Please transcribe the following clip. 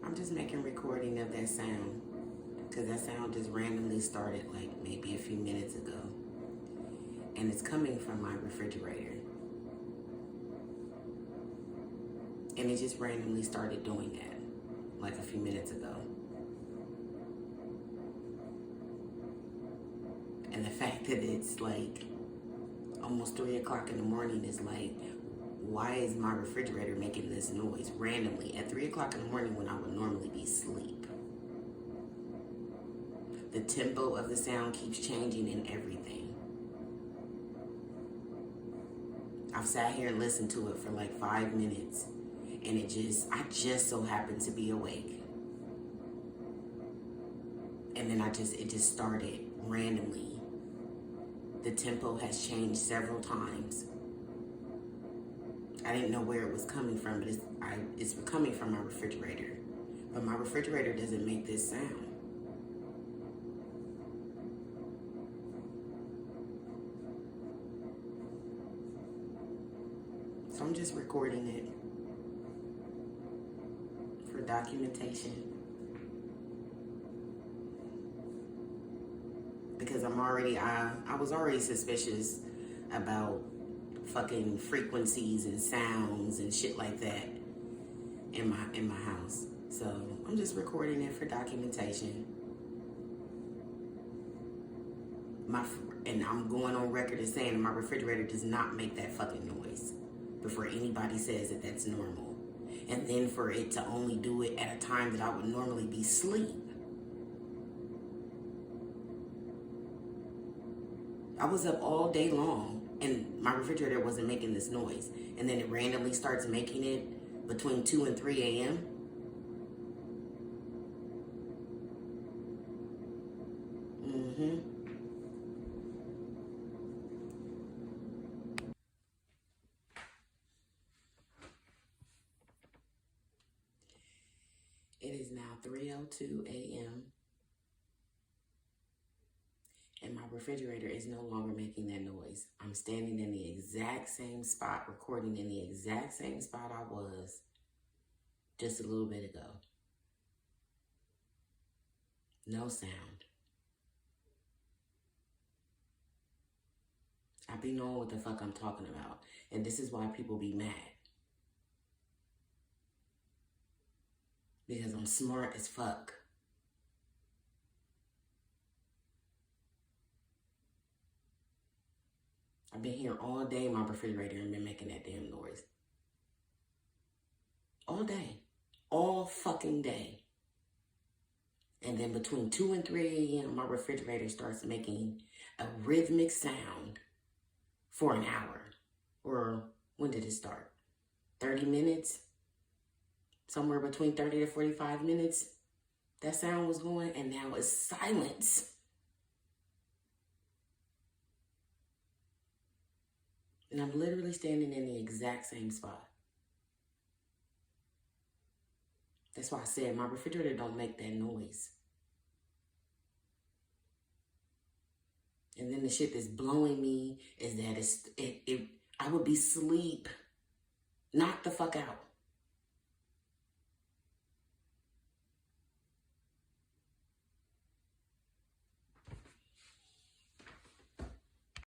I'm just making recording of that sound because that sound just randomly started like maybe a few minutes ago. And it's coming from my refrigerator. And it just randomly started doing that like a few minutes ago. And the fact that it's like almost 3 o'clock in the morning is like, why is my refrigerator making this noise randomly at 3 o'clock in the morning when I would normally be asleep? The tempo of the sound keeps changing in everything. I've sat here and listened to it for like 5 minutes, and I just so happened to be awake. And then it just started randomly. The tempo has changed several times. I didn't know where it was coming from, but it's coming from my refrigerator. But my refrigerator doesn't make this sound. So I'm just recording it for documentation. Because I was already suspicious about fucking frequencies and sounds and shit like that in my house. So I'm just recording it for documentation. And I'm going on record as saying my refrigerator does not make that fucking noise before anybody says that that's normal. And then for it to only do it at a time that I would normally be asleep. I was up all day long and my refrigerator wasn't making this noise. And then it randomly starts making it between 2 and 3 a.m. It is now 3:02 a.m. and my refrigerator is no longer making that noise. I'm standing in the exact same spot, recording in the exact same spot I was just a little bit ago. No sound. I be knowing what the fuck I'm talking about. And this is why people be mad. Because I'm smart as fuck. I've been here all day in my refrigerator and been making that damn noise. All day. All fucking day. And then between 2 and 3 a.m., my refrigerator starts making a rhythmic sound for an hour. Or when did it start? 30 minutes? Somewhere between 30 to 45 minutes. That sound was going, and now it's silence. And I'm literally standing in the exact same spot. That's why I said my refrigerator don't make that noise. And then the shit that's blowing me is that I would be asleep, knocked the fuck out.